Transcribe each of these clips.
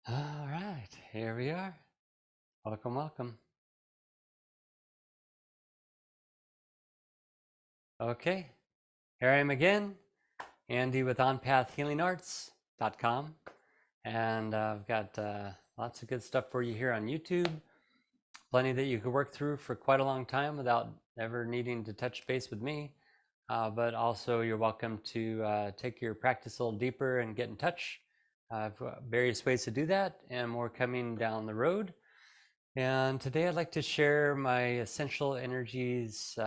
All right, here we are. Welcome, welcome. Okay, here I am again, Andy with OnPathHealingArts.com, and I've got lots of good stuff for you here on YouTube. Plenty that you could work through for quite a long time without ever needing to touch base with me. But also, you're welcome to take your practice a little deeper and get in touch. I've various ways to do that, and more coming down the road. And today I'd like to share my essential energies,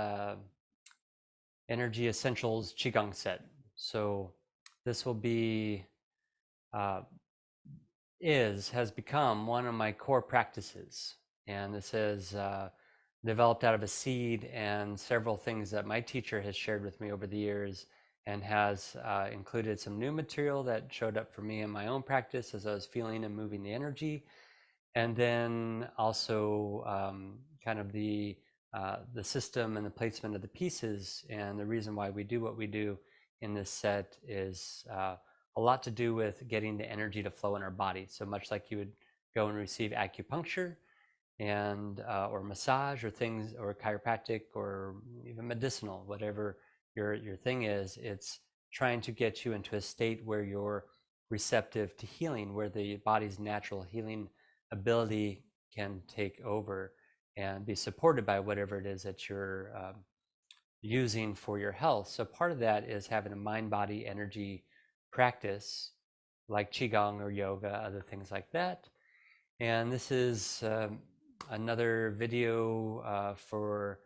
energy essentials Qigong set. So this will be, uh, has become one of my core practices. And this is developed out of a seed and several things that my teacher has shared with me over the years, and has included some new material that showed up for me in my own practice as I was feeling and moving the energy. And then also kind of the system and the placement of the pieces. And the reason why we do what we do in this set is a lot to do with getting the energy to flow in our body. So much like you would go and receive acupuncture and or massage or things, or chiropractic, or even medicinal, whatever your thing is, it's trying to get you into a state where you're receptive to healing, where the body's natural healing ability can take over and be supported by whatever it is that you're using for your health. So part of that is having a mind body energy practice like qigong or yoga, other things like that. And this is another video for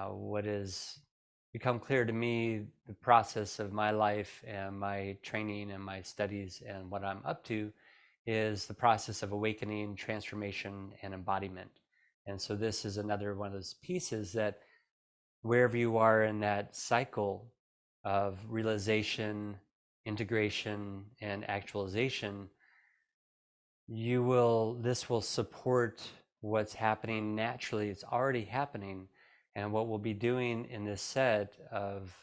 what has become clear to me, the process of my life and my training and my studies, and what I'm up to is the process of awakening, transformation, and embodiment. And so this is another one of those pieces that wherever you are in that cycle of realization, integration, and actualization, this will support what's happening naturally. It's already happening. And what we'll be doing in this set of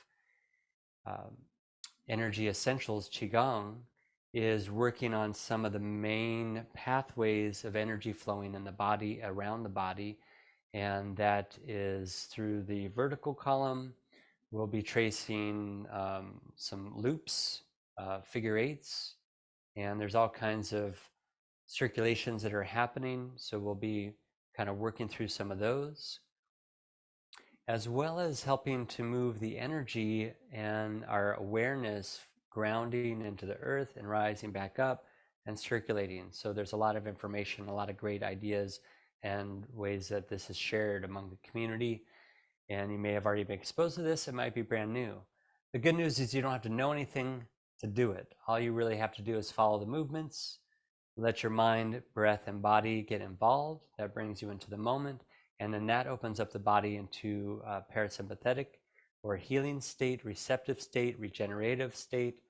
um, energy essentials qigong is working on some of the main pathways of energy flowing in the body, around the body. And that is through the vertical column. We'll be tracing some loops, figure eights, and there's all kinds of circulations that are happening. So we'll be kind of working through some of those, as well as helping to move the energy and our awareness grounding into the earth and rising back up and circulating. So there's a lot of information, a lot of great ideas and ways that this is shared among the community. And you may have already been exposed to this. It might be brand new. The good news is you don't have to know anything to do it. All you really have to do is follow the movements, let your mind, breath, and body get involved. That brings you into the moment. And then that opens up the body into a parasympathetic or healing state, receptive state, regenerative state,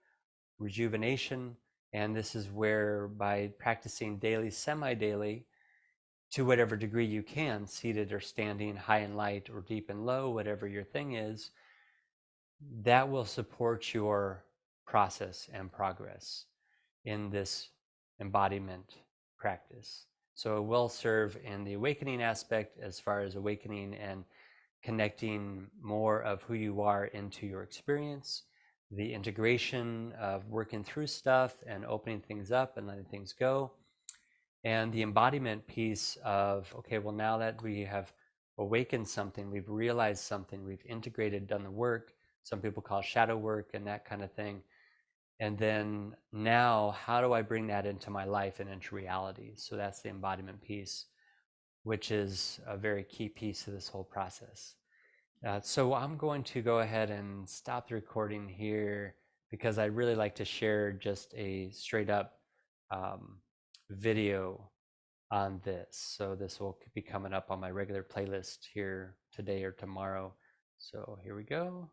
rejuvenation. And this is where, by practicing daily, semi-daily, to whatever degree you can, seated or standing, high and light or deep and low, whatever your thing is, that will support your process and progress in this embodiment practice. So it will serve in the awakening aspect, as far as awakening and connecting more of who you are into your experience, the integration of working through stuff and opening things up and letting things go, and the embodiment piece of, okay, well, now that we have awakened something, we've realized something, we've integrated, done the work, some people call shadow work and that kind of thing. And then now, how do I bring that into my life and into reality? So that's the embodiment piece, which is a very key piece of this whole process. So I'm going to go ahead and stop the recording here, because I really like to share just a straight up video on this. So this will be coming up on my regular playlist here today or tomorrow. So here we go.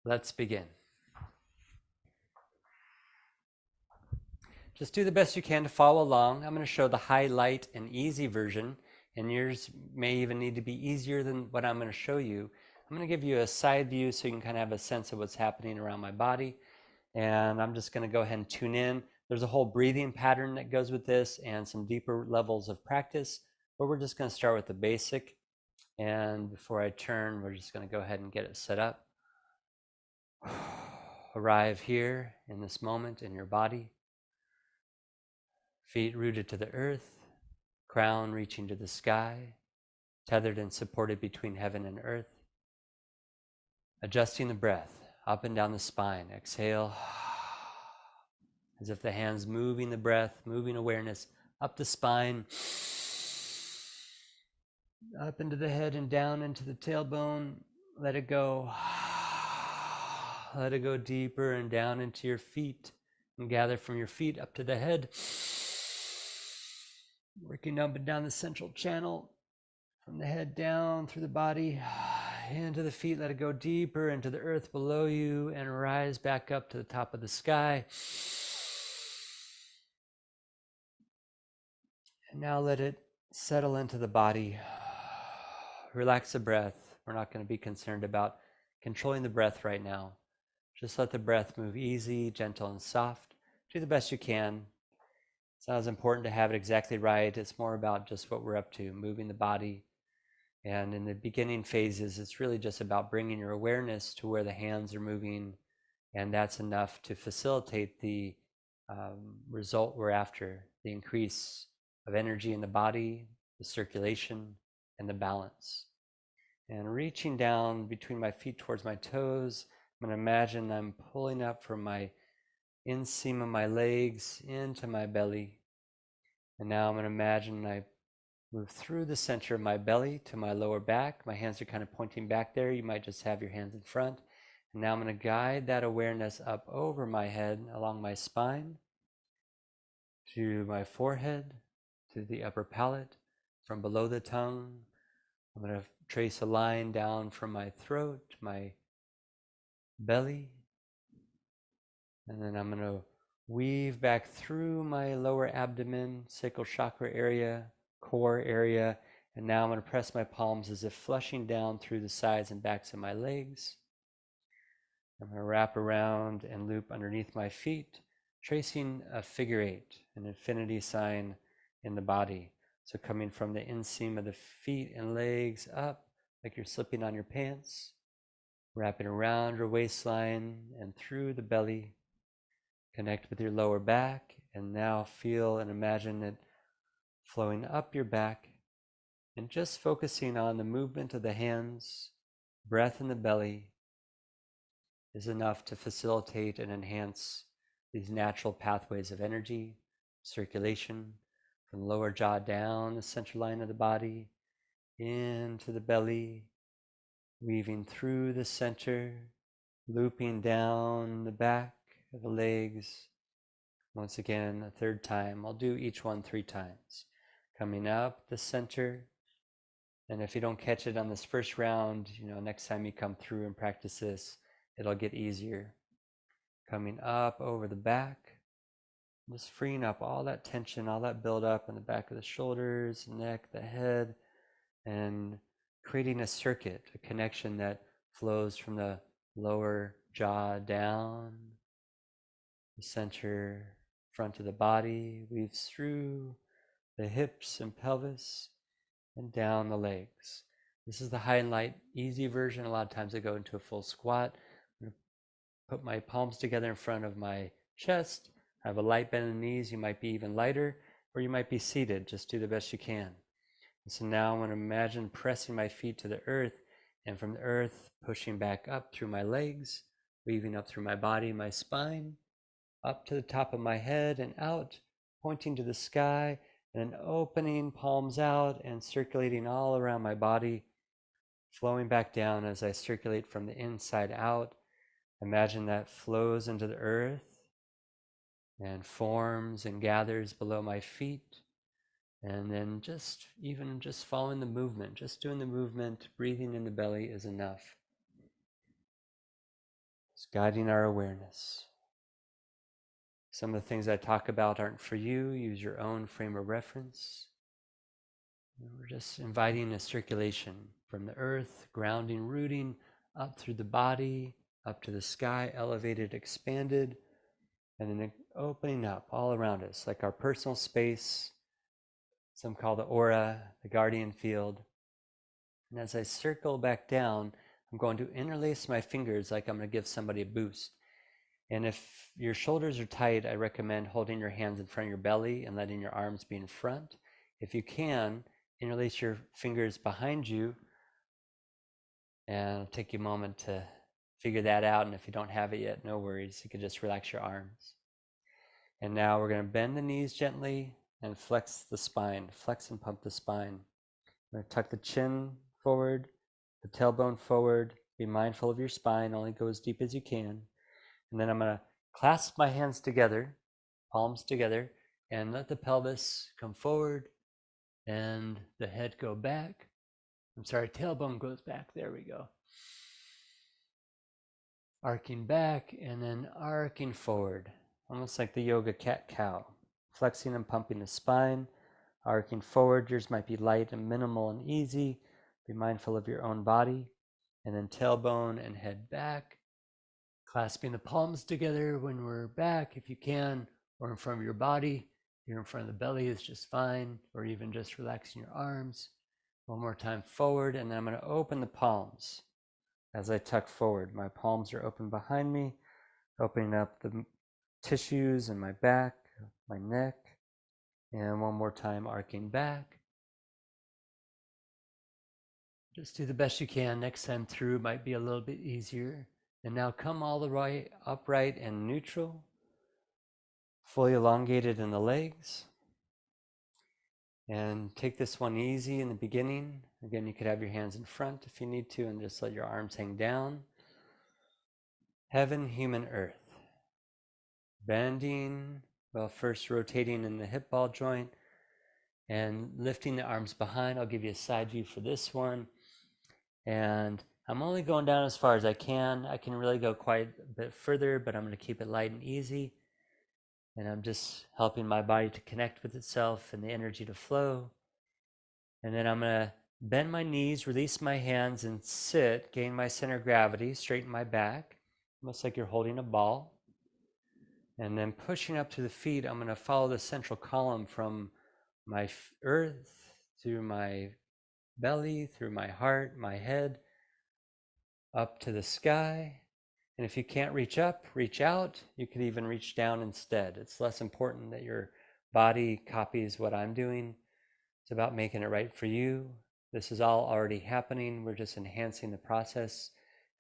Let's begin. Just do the best you can to follow along. I'm going to show the highlight and easy version, and yours may even need to be easier than what I'm going to show you. I'm going to give you a side view so you can kind of have a sense of what's happening around my body. And I'm just going to go ahead and tune in. There's a whole breathing pattern that goes with this and some deeper levels of practice, but we're just going to start with the basic. And before I turn, we're just going to go ahead and get it set up. Arrive here in this moment in your body. Feet rooted to the earth, crown reaching to the sky, tethered and supported between heaven and earth. Adjusting the breath up and down the spine. Exhale, as if the hands moving the breath, moving awareness up the spine, up into the head and down into the tailbone. Let it go. Let it go deeper and down into your feet and gather from your feet up to the head. Working up and down the central channel from the head down through the body into the feet. Let it go deeper into the earth below you and rise back up to the top of the sky. And now let it settle into the body. Relax the breath. We're not going to be concerned about controlling the breath right now. Just let the breath move easy, gentle, and soft. Do the best you can. It's not as important to have it exactly right. It's more about just what we're up to, moving the body. And in the beginning phases, it's really just about bringing your awareness to where the hands are moving. And that's enough to facilitate the result we're after, the increase of energy in the body, the circulation, and the balance. And reaching down between my feet towards my toes, I'm going to imagine I'm pulling up from my inseam of my legs into my belly. And now I'm going to imagine I move through the center of my belly to my lower back. My hands are kind of pointing back there. You might just have your hands in front. And now I'm going to guide that awareness up over my head, along my spine, to my forehead, to the upper palate, from below the tongue. I'm going to trace a line down from my throat, my belly, and then I'm going to weave back through my lower abdomen, sacral chakra area, core area, and now I'm going to press my palms as if flushing down through the sides and backs of my legs. I'm going to wrap around and loop underneath my feet, tracing a figure eight, an infinity sign in the body. So coming from the inseam of the feet and legs up, like you're slipping on your pants, wrapping around your waistline and through the belly. Connect with your lower back, and now feel and imagine it flowing up your back, and just focusing on the movement of the hands, breath in the belly is enough to facilitate and enhance these natural pathways of energy, circulation, from the lower jaw down the central line of the body, into the belly, weaving through the center, looping down the back of the legs. Once again, a third time. I'll do each one 3 times. Coming up the center. And if you don't catch it on this first round, next time you come through and practice this, it'll get easier. Coming up over the back. Just freeing up all that tension, all that buildup in the back of the shoulders, neck, the head, and creating a circuit, a connection that flows from the lower jaw down, the center, front of the body, weaves through the hips and pelvis, and down the legs. This is the high and light easy version. A lot of times I go into a full squat. I'm going to put my palms together in front of my chest. I have a light bend in the knees. You might be even lighter, or you might be seated. Just do the best you can. And so now I'm going to imagine pressing my feet to the earth, and from the earth, pushing back up through my legs, weaving up through my body, my spine, up to the top of my head and out, pointing to the sky, and then opening, palms out, and circulating all around my body, flowing back down as I circulate from the inside out. Imagine that flows into the earth and forms and gathers below my feet. And then just following the movement, just doing the movement, breathing in the belly is enough. Just guiding our awareness. Some of the things I talk about aren't for you. Use your own frame of reference. And we're just inviting a circulation from the earth, grounding, rooting, up through the body, up to the sky, elevated, expanded, and then opening up all around us, like our personal space. Some call the aura, the guardian field. And as I circle back down, I'm going to interlace my fingers like I'm going to give somebody a boost. And if your shoulders are tight, I recommend holding your hands in front of your belly and letting your arms be in front. If you can, interlace your fingers behind you, and it'll take you a moment to figure that out. And if you don't have it yet, no worries. You can just relax your arms. And now we're going to bend the knees gently and flex the spine. Flex and pump the spine. We're going to tuck the chin forward, the tailbone forward. Be mindful of your spine. Only go as deep as you can. And then I'm going to clasp my hands together, palms together, and let the pelvis come forward and the head go back. I'm sorry, tailbone goes back. There we go. Arcing back and then arcing forward, almost like the yoga cat-cow. Flexing and pumping the spine, arcing forward. Yours might be light and minimal and easy. Be mindful of your own body. And then tailbone and head back. Clasping the palms together when we're back, if you can, or in front of your body. If you're in front of the belly, is just fine, or even just relaxing your arms. One more time forward, and then I'm going to open the palms as I tuck forward. My palms are open behind me, opening up the tissues in my back, my neck, and one more time arcing back. Just do the best you can. Next time through might be a little bit easier. And now come all the way upright and neutral, fully elongated in the legs. And take this one easy in the beginning. Again, you could have your hands in front if you need to, and just let your arms hang down. Heaven, human, earth. Bending, well, first rotating in the hip ball joint and lifting the arms behind. I'll give you a side view for this one. And I'm only going down as far as I can. I can really go quite a bit further, but I'm going to keep it light and easy. And I'm just helping my body to connect with itself and the energy to flow. And then I'm going to bend my knees, release my hands, and sit, gain my center of gravity, straighten my back, almost like you're holding a ball. And then pushing up to the feet, I'm going to follow the central column from my earth through my belly, through my heart, my head, up to the sky. And if you can't reach up, reach out. You could even reach down instead. It's less important that your body copies what I'm doing. It's about making it right for you. This is all already happening. We're just enhancing the process.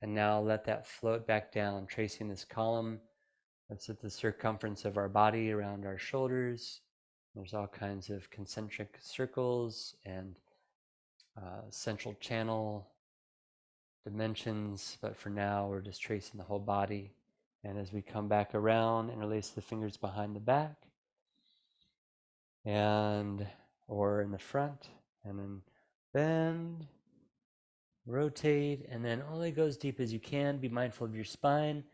And now let that float back down, tracing this column that's at the circumference of our body around our shoulders. There's all kinds of concentric circles and central channel dimensions, but for now we're just tracing the whole body. And as we come back around, interlace the fingers behind the back and or in the front, and then bend, rotate, and then only go as deep as you can. Be mindful of your spine.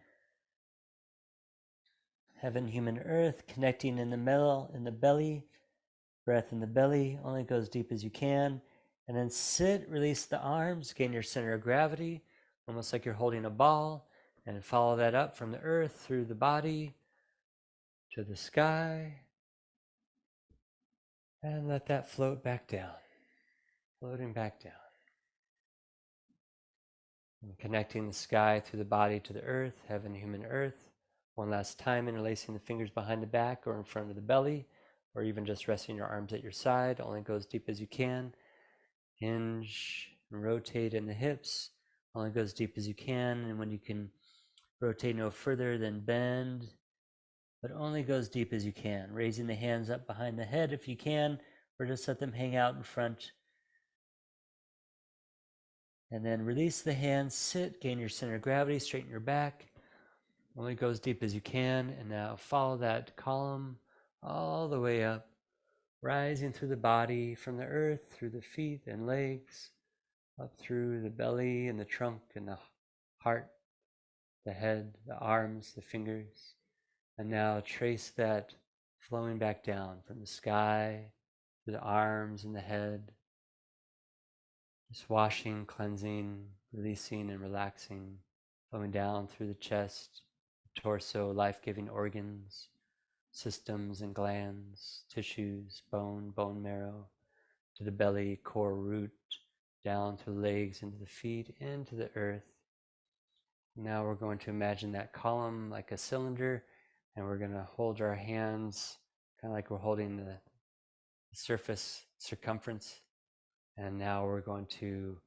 Heaven, human, earth, connecting in the middle, in the belly. Breath in the belly, only go as deep as you can. And then sit, release the arms, gain your center of gravity, almost like you're holding a ball, and follow that up from the earth through the body to the sky. And let that float back down, floating back down. And connecting the sky through the body to the earth, heaven, human, earth. One last time, interlacing the fingers behind the back or in front of the belly, or even just resting your arms at your side. Only go as deep as you can. Hinge and rotate in the hips. Only go as deep as you can. And when you can rotate no further, then bend, but only go as deep as you can. Raising the hands up behind the head if you can, or just let them hang out in front. And then release the hands, sit, gain your center of gravity, straighten your back. Only go as deep as you can. And now follow that column all the way up, rising through the body, from the earth, through the feet and legs, up through the belly and the trunk and the heart, the head, the arms, the fingers. And now trace that flowing back down from the sky to the arms and the head, Just washing, cleansing, releasing, and relaxing, flowing down through the chest, torso, life-giving organs, systems and glands, tissues, bone marrow, to the belly, core, root, down through the legs, into the feet, into the earth. Now we're going to imagine that column like a cylinder, and we're going to hold our hands kind of like we're holding the surface circumference. And now we're going to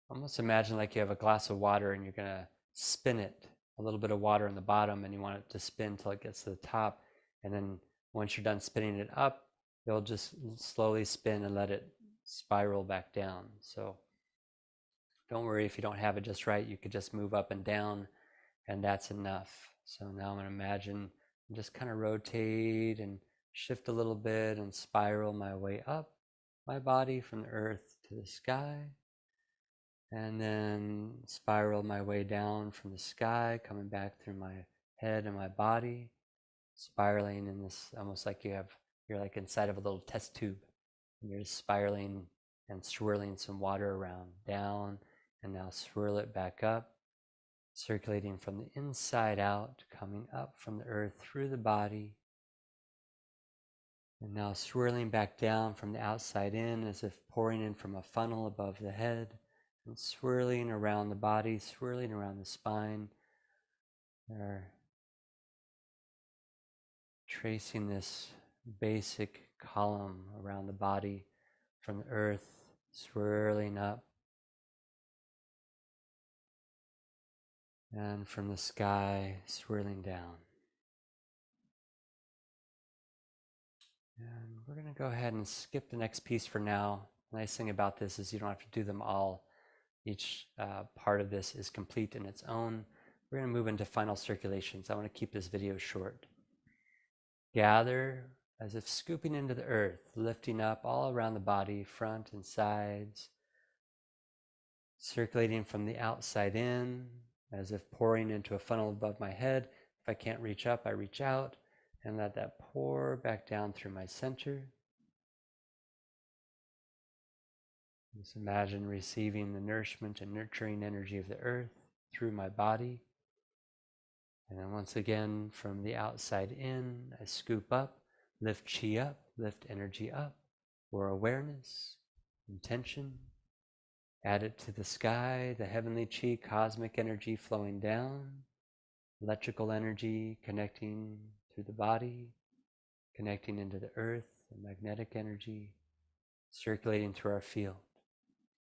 almost imagine like you have a glass of water and you're going to spin it, a little bit of water in the bottom, and you want it to spin till it gets to the top. And then once you're done spinning it up, you'll just slowly spin and let it spiral back down. So don't worry if you don't have it just right. You could just move up and down, and that's enough. So now I'm going to imagine just kind of rotate and shift a little bit and spiral my way up my body from the earth to the sky, and then spiral my way down from the sky, coming back through my head and my body, spiraling in this almost like you're like inside of a little test tube, and you're just spiraling and swirling some water around, down, and now swirl it back up, circulating from the inside out, coming up from the earth through the body, and now swirling back down from the outside in as if pouring in from a funnel above the head, and swirling around the body, swirling around the spine. They're tracing this basic column around the body from the earth, swirling up, and from the sky, swirling down. And we're going to go ahead and skip the next piece for now. The nice thing about this is you don't have to do them all. Each part of this is complete in its own. We're going to move into final circulations. I want to keep this video short. Gather as if scooping into the earth, lifting up all around the body, front and sides, circulating from the outside in, as if pouring into a funnel above my head. If I can't reach up, I reach out and let that pour back down through my center. Just imagine receiving the nourishment and nurturing energy of the earth through my body. And then once again, from the outside in, I scoop up, lift chi up, lift energy up, or awareness, intention. Add it to the sky, the heavenly chi, cosmic energy flowing down, electrical energy connecting through the body, connecting into the earth, the magnetic energy, circulating through our field,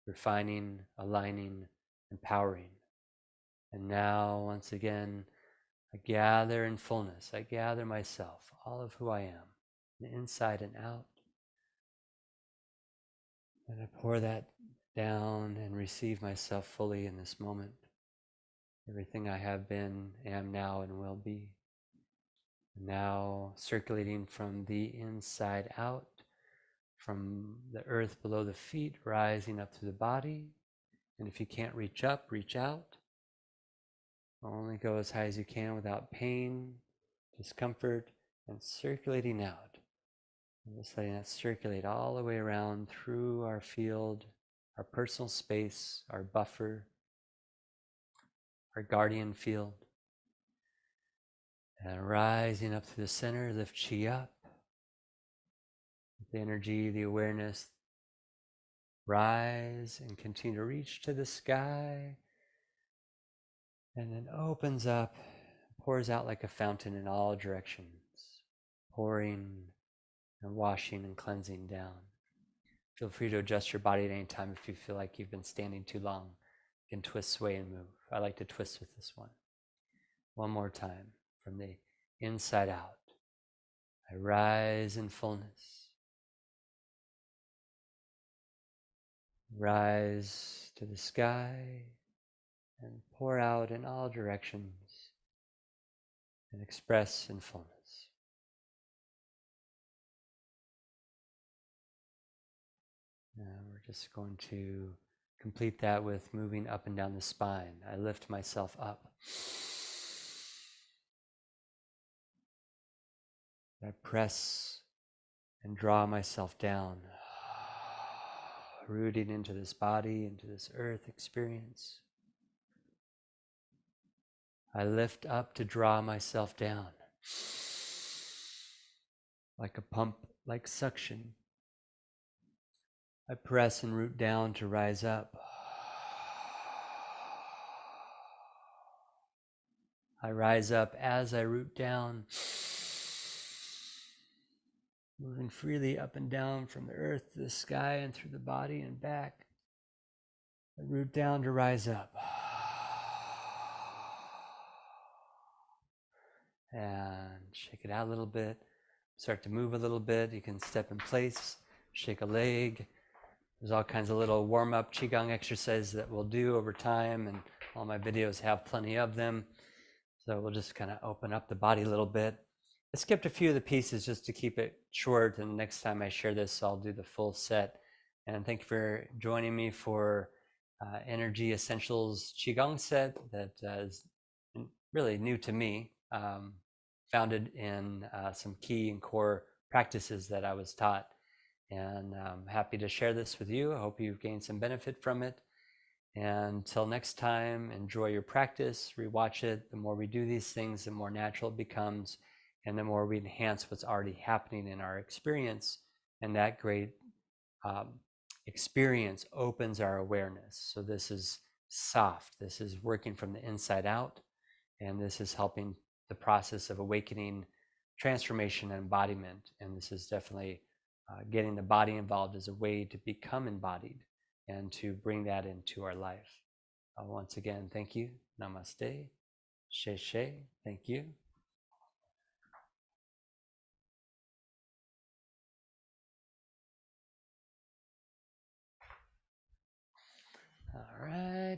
refining, aligning, empowering. And now, once again, I gather in fullness. I gather myself, all of who I am, inside and out. And I pour that down and receive myself fully in this moment. Everything I have been, am now, and will be. Now circulating from the inside out, from the earth below the feet, rising up through the body. And if you can't reach up, reach out. Only go as high as you can without pain, discomfort, and circulating out. And just letting that circulate all the way around through our field, our personal space, our buffer, our guardian field. And rising up through the center, lift chi up. The energy, the awareness, rise and continue to reach to the sky. And then opens up, pours out like a fountain in all directions, pouring and washing and cleansing down. Feel free to adjust your body at any time if you feel like you've been standing too long. You can twist, sway, and move. I like to twist with this one. One more time, from the inside out. I rise in fullness. Rise to the sky and pour out in all directions and express in fullness. And we're just going to complete that with moving up and down the spine. I lift myself up. I press and draw myself down. rooting into this body, into this earth experience. I lift up to draw myself down, like a pump, like suction. I press and root down to rise up. I rise up as I root down, moving freely up and down from the earth to the sky and through the body and back. I root down to rise up. And shake it out a little bit. Start to move a little bit. You can step in place, shake a leg. There's all kinds of little warm-up Qigong exercises that we'll do over time, and all my videos have plenty of them. So we'll just kind of open up the body a little bit. I skipped a few of the pieces just to keep it short, and next time I share this, I'll do the full set. And thank you for joining me for Energy Essentials Qigong set that is really new to me, founded in some key and core practices that I was taught. And I'm happy to share this with you. I hope you've gained some benefit from it. And until next time, enjoy your practice, rewatch it. The more we do these things, the more natural it becomes, and the more we enhance what's already happening in our experience. And that great experience opens our awareness. So this is soft. This is working from the inside out. And this is helping the process of awakening, transformation, and embodiment. And this is definitely getting the body involved as a way to become embodied and to bring that into our life. Once again, thank you. Namaste. She. Thank you.